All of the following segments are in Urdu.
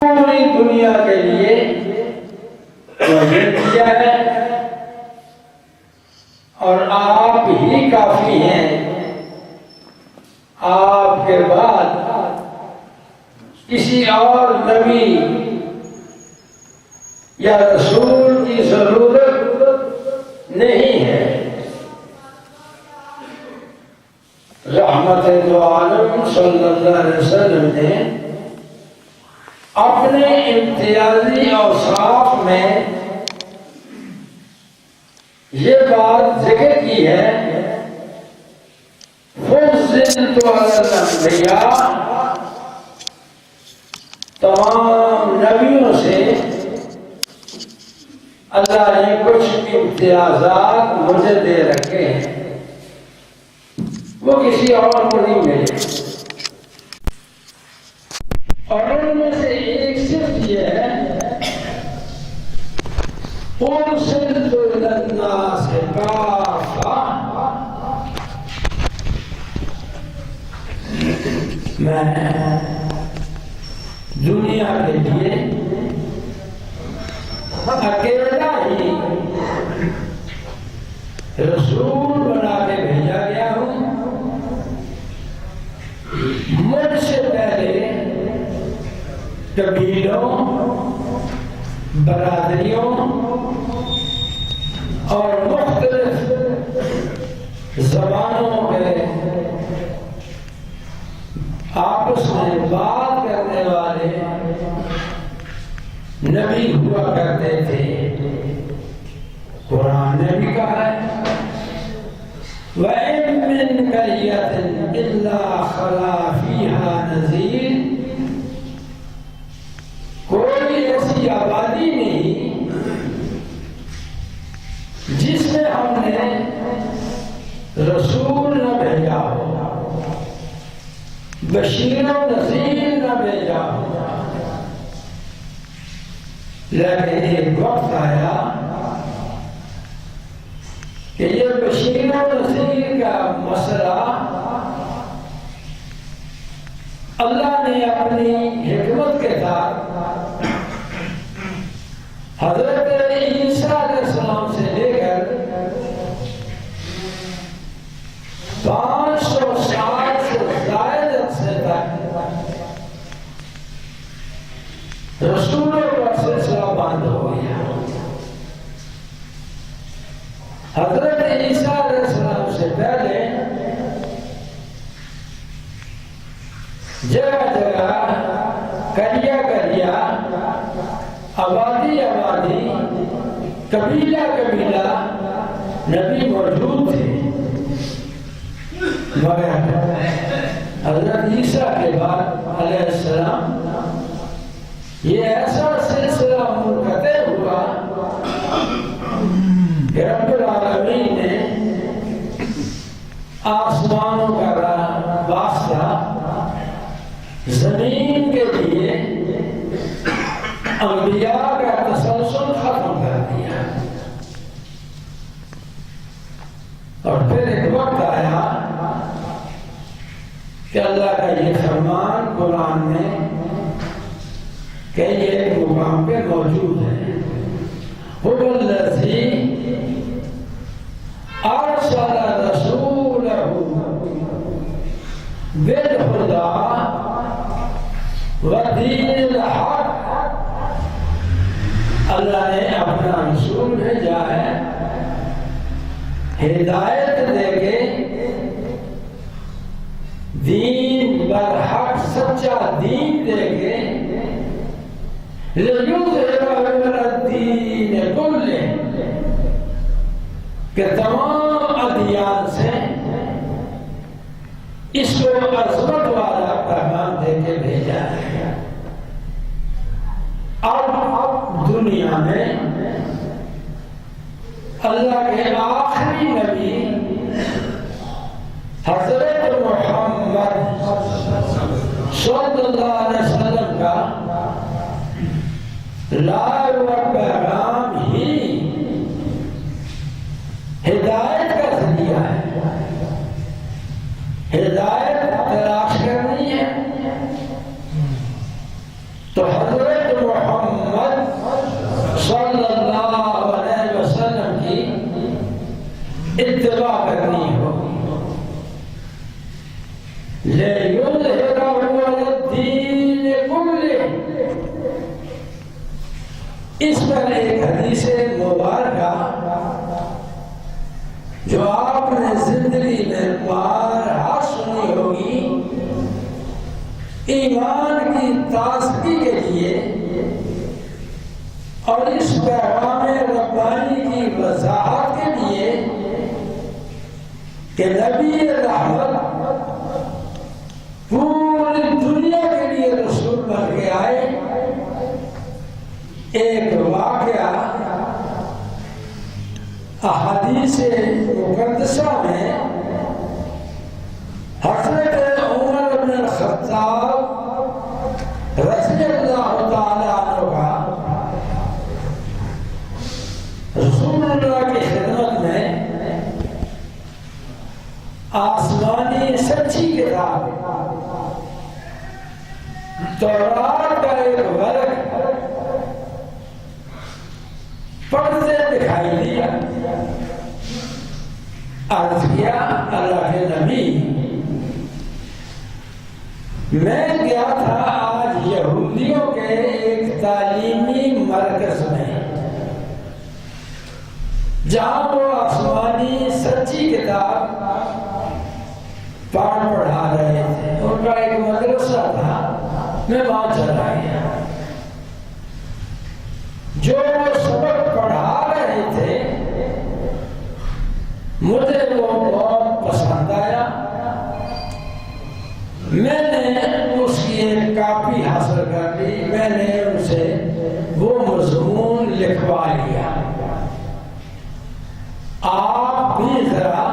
پوری دنیا کے لیے وحی کیا ہے اور آپ ہی کافی ہیں. آپ کے بعد کسی اور نبی یا رسول کی ضرورت نہیں ہے. رحمت دو عالم صلی اللہ علیہ وسلم نے اپنے امتیازی اوصاف میں یہ بات ذکر کی ہے فضلت علی الانبیاء، تمام نبیوں سے اللہ نے کچھ امتیازات مجھے دے رکھے ہیں، وہ کسی اور کو نہیں ملے. اور ان میں سے ایک صرف یہ ہے ارسلت الی الناس کافۃ، میں دنیا کے لیے اکیلا ہی رسول بنا کے بھیجا گیا ہوں. مجھ سے پہلے قبیلوں، برادریوں اور مختلف زبانوں کے آپس میں بات کرنے والے نبی ہوا کرتے تھے. قرآن نے بھی کہا ہے وَإِن مِّن قَرْيَةٍ إِلَّا خَلَا فِيهَا نَذِيرٌ، کوئی ایسی آبادی نہیں جس میں ہم نے رسول نہ بھیجا ہو، بشیر و نذیر نہ بھیجا ہو. لیکن ایک وقت آیا کہ یہ بشیر و نذیر کا مسئلہ اللہ نے اپنی حکمت کے ساتھ حضرت عیسیٰ علیہ السلام سے لے کر 500 سال سے زائد عرصے تک رسولوں کا سلسلہ بند ہو گیا. حضرت عیسیٰ علیہ السلام سے پہلے جگہ جگہ، قریہ قریہ، آبادی آبادی، قبیلہ قبیلہ نبی موجود تھے. مگر حضرت عیسیٰ کے بعد علیہ السلام یہ ایسا سلسلہ منقطع ہوا کہ رب العالمین نے آسمانوں کا واسطہ زمین کے لیے انبیاء کا تسلسل ختم کر دیا. اور پھر ایک وقت آیا کہ اللہ کا یہ فرمان قرآن میں کہ یہ ایک مقام پہ موجود ہے هو الذی ارسل رسولہ بالہدی ودین الحق. اللہ نے اپنا رسول بھیجا ہے ہدایت دے کے، دین برحق سچا دین دے کے، لِيُظْهِرَهُ عَلَى الدِّينِ كُلِّهِ، کہ تمام ادیان سے اس کو عظمت والا پیغام دے کے بھیجا ہے. اب دنیا میں اللہ کے آخری نبی حضرت محمد صلی اللہ علیہ وسلم کا لائے و پیغام ہی ہدایت کا ذریعہ ہے. ہدایت تلاش کرنی ہے تو حضرت اس پر ایک حدیث مبارکہ جو آپ نے زندگی میں بارہا سنی ہوگی، ایمان کی تازگی کے لیے اور اس پیغام ربانی کی وضاحت کے لیے کہ نبی رحمت پوری دنیا کے لیے رسول بن کے آئے۔ ایک واقعہ احادیث مقدسہ میں حضرت عمر بن الخطاب رضی اللہ تعالیٰ عنہ کا رسول اللہ کی خدمت میں آسمانی سچی کتاب تورات کا ایک ورق پڑھتے دکھائی دیا۔ عرض کیا اللہ کے نبی، میں گیا تھا آج یہودیوں کے ایک تعلیمی مرکز میں جہاں وہ آسمانی سچی کتاب پڑھا رہے تھے۔ ان کا ایک مدرسہ تھا، میں وہاں چلا گیا۔ جو وہ سبق پڑھا رہے تھے مجھے وہ بہت پسند آیا۔ میں نے اس کی ایک کاپی حاصل کر لی، میں نے ان سے وہ مضمون لکھوا لیا۔ آپ بھی ذرا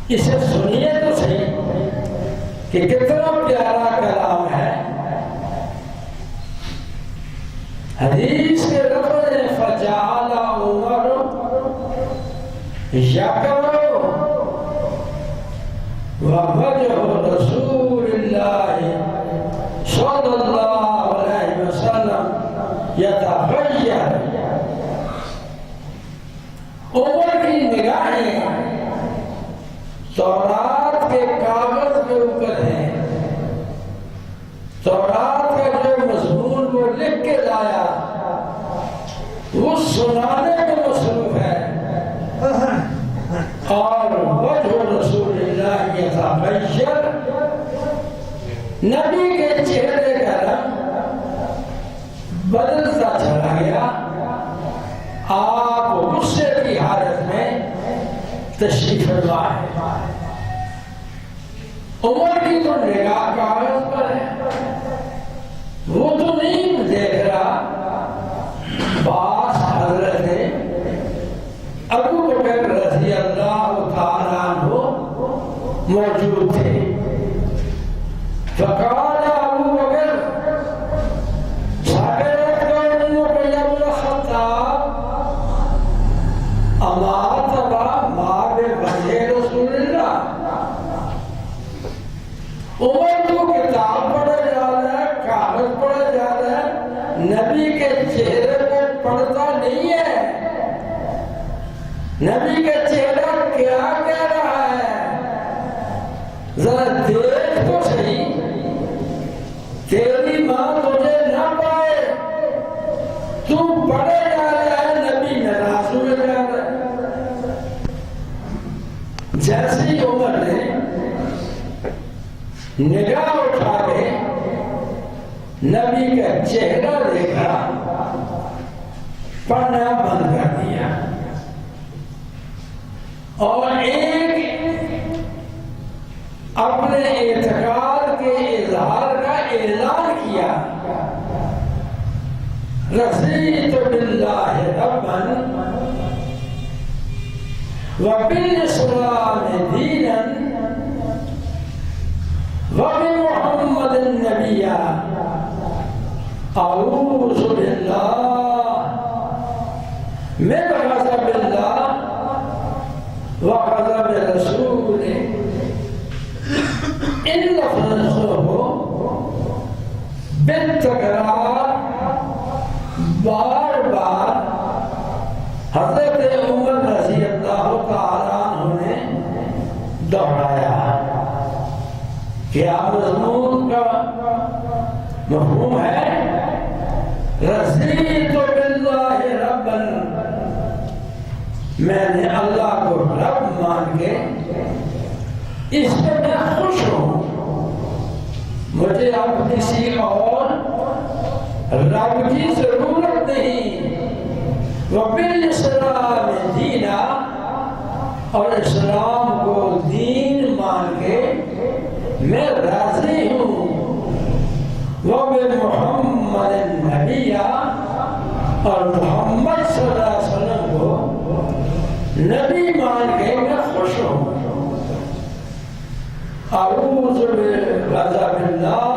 اسے سنیے تو صحیح کہ کتنا پیارا کلام ہے۔ حدیث کے لفظ ہیں فجعل عمر یقرأ ووجه رسول اللہ صلی اللہ علیہ وسلم یتغیر۔ عمر کی نگاہیں تورات کے کاغذ کے اوپر ہیں۔ تورات کا جو مضمون وہ لکھ کے لایا وہ سنانے میں مصروف ہے، اور وجہ رسول اللہ یتغیر، نبی کے چہرے کا رنگ بدلتا چلا گیا۔ آپ غصے کی حالت میں تشریف فرما ہے۔ عمر کی تو نگاہ کاغذ پر ہے، وہ تو نہیں دیکھ رہا۔ بعض حضرت ابو بکر رضی اللہ تعالیٰ عنہ موجود تھے۔ فقال ابو بکر اما تبا ما بوجہ رسول اللہ۔ عمر تو کتاب پڑھا جا رہا ہے، کاغذ پڑھا جا رہا ہے، نبی کے چہرے کو پڑھتا نہیں ہے۔ نبی کا چہرہ کیا کہہ رہا ہے؟ ذرا دیکھ تو صحیح، تیری ماں تجھے نہ پائے، تو پڑھے جا رہا ہے، نبی ناراض ہوئے جا رہا ہے۔ جیسے ہی عمر نے نگاہ اٹھا کے نبی کا چہرہ دیکھا، پڑھنا بند کر دیا اور ایک اپنے اعتقاد کے اظہار کا اعلان کیا، رضیت باللہ ربا وبالاسلام دینا وبمحمد نبیا، اعوذ باللہ من غضب اللہ وغضب رسولہ۔ ان لفظوں کو بالتکرار بار بار حضرت عمر رضی اللہ تعالیٰ عنہ نے دہرایا۔ کیا مضمون کا مفہوم ہے رضیت باللہ ربا، میں نے اللہ کو رب مان کے اس پہ میں خوش ہوں، مجھے اب کسی اور رب کی ضرورت نہیں۔ وبالاسلام دینا، اور اسلام کو دین مان کے میں راضی ہوں۔ وبمحمد النبی، اور محمد صلی اللہ علیہ وسلم کو نبی مان کے میں خوش ہوں۔ اعوذ بغضب اللہ،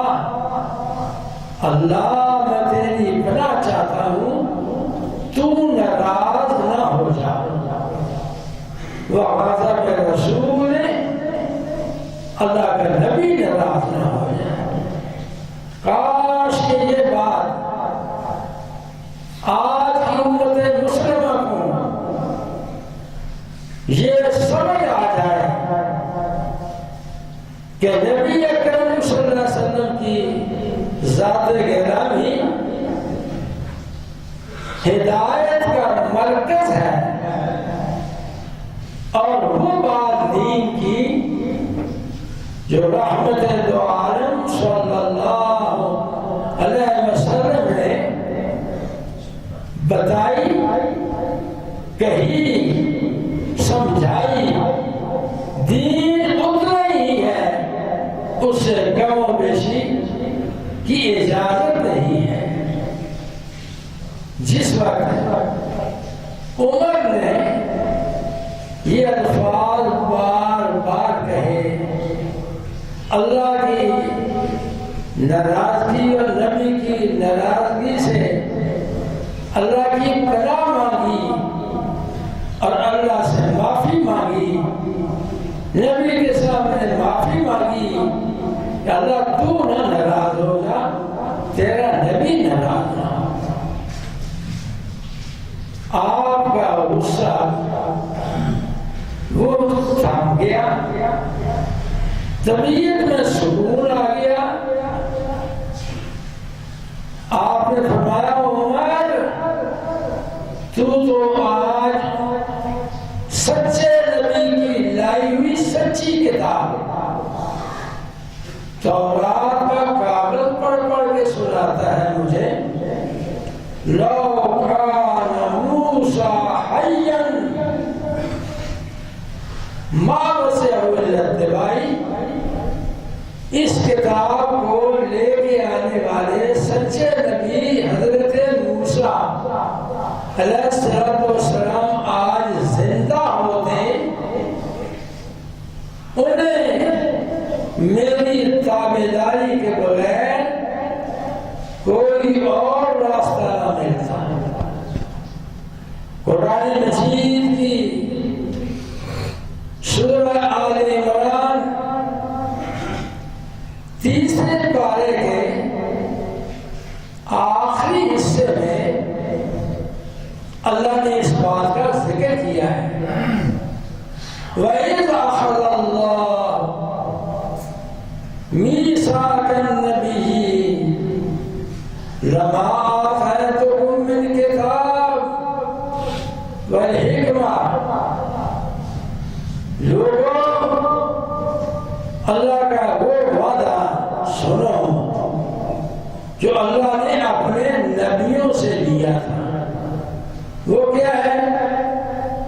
اللہ میں تیری پناہ چاہتا ہوں تو ناراض نہ ہو جا۔ وغضب رسول، اللہ کا نبی ناراض نہ ہو جائے۔ کاش کہ یہ بات آج کی امت مسلمہ کو یہ سمجھ آ جائے کہ نبی اکرم صلی اللہ علیہ وسلم کی ذات گرامی ہدایت کا مرکز ہے، اور وہ بات دین کی جو رحمت دو عالم صلی اللہ علیہ وسلم نے بتائی، کہی، سمجھائی، دین اتنا ہی ہے، اس سے کم و بیشی کی اجازت نہیں ہے۔ جس وقت عمر نے یہ الفاظ بار بار کہے، اللہ کی ناراضگی اور نبی کی ناراضگی سے اللہ کی پناہ مانگی اور اللہ سے معافی مانگی، نبی کے سامنے معافی مانگی کہ اللہ تو نہ ناراض ہو جا، تیرا نبی ناراض نہ ہو۔ آپ کا غصہ وہ تھم گیا، طبیعت میں سکون آ گیا۔ آپ نے فرمایا عمر تو آج سچے نبی کی لائی ہوئی سچی کتاب تورات کا کاغذ پڑھ پڑھ کے سناتا ہے مجھے، لو کان موسیٰ حیا ما وسعہ الا اتباعی، اس کتاب کو لے کے آنے والے سچے نبی حضرت موسیٰ علیہ السلام آج زندہ ہوتے، انہیں میری تابعداری کے بغیر کوئی اور راستہ نہ ملتا۔ قرآن مجید کی سورہ آل عمران تیسرے پارے کے آخری حصے میں اللہ نے اس بات کا ذکر کیا ہے، وَإِذْ أَخَذَ اللَّهُ مِيثَاقَ النَّبِيِّينَ لَمَا آتَيْتُكُم مِّن كِتَابٍ وَحِکْمَةٍ۔ لوگوں، اللہ کا وہ وعدہ سنو جو اللہ نے اپنے نبیوں سے لیا تھا۔ وہ کیا ہے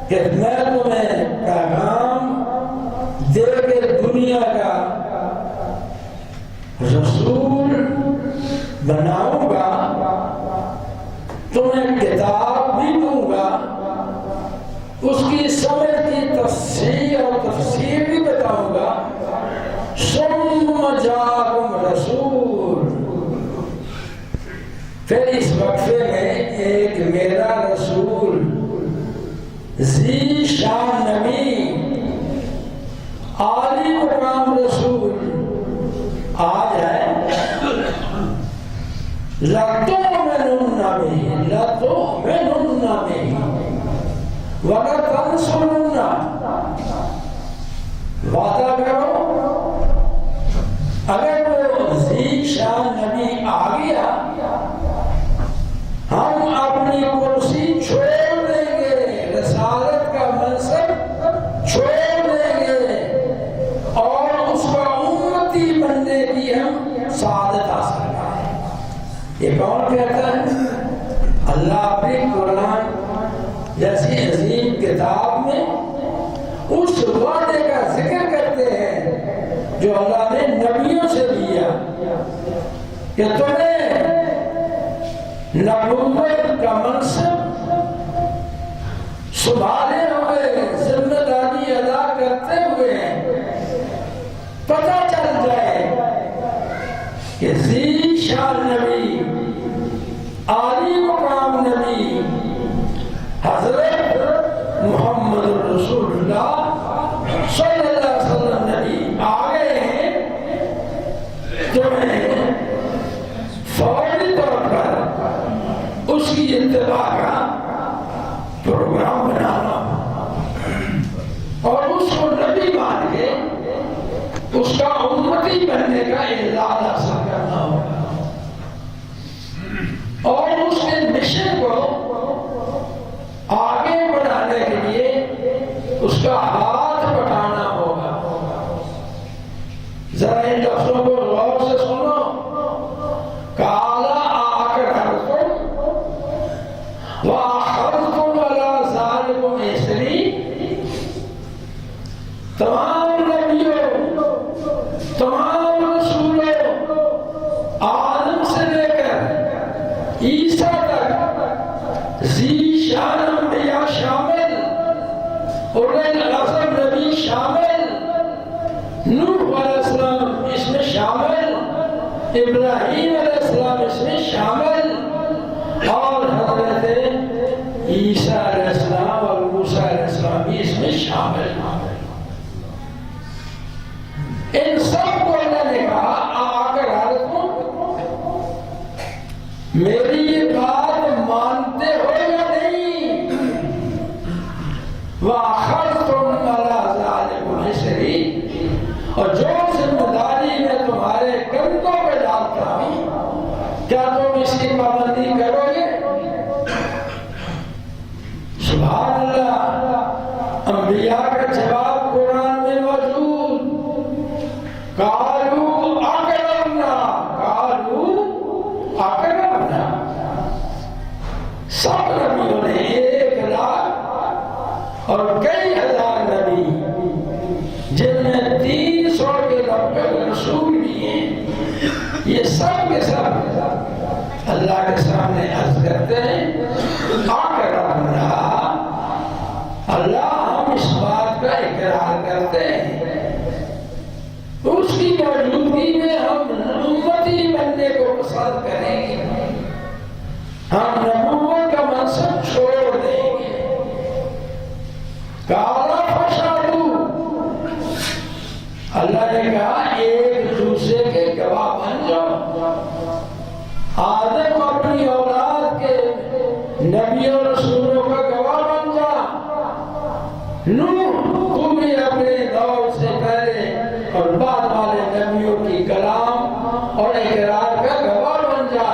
کہ میں تمہیں پیغام دے کے دنیا کا رسول بناؤں گا، تمہیں کتاب بھی دوں گا، اس کی سمجھ کی تفسیر اور تفسیر بھی بتاؤں گا۔ ثم جاءکم رسول، پھر اس وقفے میں ایک میرا رسول ذی شان نبی، عالی مقام رسول آ جائے، لَتُؤْمِنُنَّ بِهِ وَلَتَنْصُرُنَّ، وعدہ کرو اگر وہ ذی شان نبی آ گیا ہم اپنی کرسی چھوڑ دیں گے، رسالت کا منصب چھوڑ دیں گے اور اس کا امتی بننے کی ہم سعادت حاصل کریں۔ یہ کون کہتا ہے؟ اللہ اپنی قرآن جیسی عظیم کتاب میں اس وعدے کا ذکر کرتے ہیں جو اللہ نے نبیوں سے دیا کہ تمہیں نبوت کا منصب سنبھالے ہوئے ذمہ داری ادا کرتے ہوئے پتہ چل جائے کہ ذی شان نبی، عالی مقام نبی حضرت محمد رسول اللہ صلی اللہ علیہ وسلم نبی آ گئے ہیں، تمہیں فوری طور پر اس کی اتباع کا پروگرام بنانا اور اس کو نبی مان کے اس کا امتی بننے کا اعزاز حاصل کرنا ہوگا اور اس کے مشن کو آگے بڑھانے کے لیے اس کا ہاتھ بٹانا ہوگا۔ ذرا ان لفظوں کو غور سے سنو، کالا اقررتم واخذتم علی ذالکم اسری، تمام نبیوں، تمام رسولوں، آدم سے لے کر عیسیٰ تک ذی شان انبیاء شامل، اولے العزم نبی شامل، نوح علیہ السلام اس میں شامل، ابراہیم علیہ السلام اس میں شامل، اور حضرت عیسیٰ علیہ السلام اور موسیٰ علیہ السلام بھی اس میں شامل۔ ان سب کو اللہ نے کہا اقررتم، میری یہ بات مانتے ہو یا نہیں؟ وَأَخَذْتُمْ عَلَىٰ ذَلِكُمْ إِصْرِي، اور جو ذمہ داری میں تمہارے کندھوں پہ ڈالتا ہوں کیا تم اس کی پابندی کرو گے؟ سبحان اللہ، انبیاء کا جواب قرآن میں موجود، قالوا اقررنا، قالوا اقررنا۔ سب نبیوں نے 1,00,000 اور کئی ہزار نبی جن میں 300 کے لگ رسول بھی ہیں، یہ سب کے سب اللہ کے سامنے عرض کرتے ہیں اقررنا، اللہ ہم اس بات کا اقرار کرتے ہیں، اس کی موجودگی میں ہم امتی بننے کو پسند کریں گے، ہم نبوت کا منصب چھوڑ دیں گے۔ کالا فشادو، اللہ نے کہا ایک دوسرے کے گواہ بن جاؤ۔ آدم اپنی اولاد کے نبی اور رسولوں کا گواہ بن جا، نوح تم بھی اپنے دور سے پہلے اور بعد والے نبیوں کی کلام اور اقرار کا گواہ بن جا،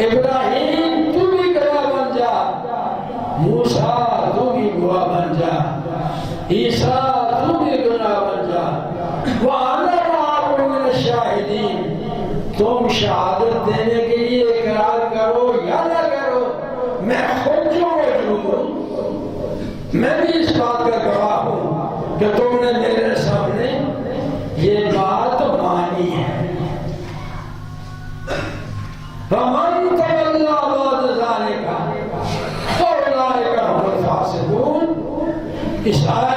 ابراہیم تو بھی گواہ بن جا، موسیٰ تو بھی گواہ بن جا، عیسیٰ تو بھی گواہ بن جا، وَأَنَا مَعَكُم مِّنَ الشَّاهِدِينَ، تم شہادت دینے کے لیے اقرار کرو یا نہ کرو، میں خود جو موجود ہوں، میں بھی اس بات کا گواہ ہوں کہ تم نے میرے سامنے یہ بات مانی ہے۔ فَمَن تَوَلَّىٰ بَعْدَ ذَٰلِكَ فَأُولَٰئِكَ هُمُ الْفَاسِقُونَ۔ اس آیت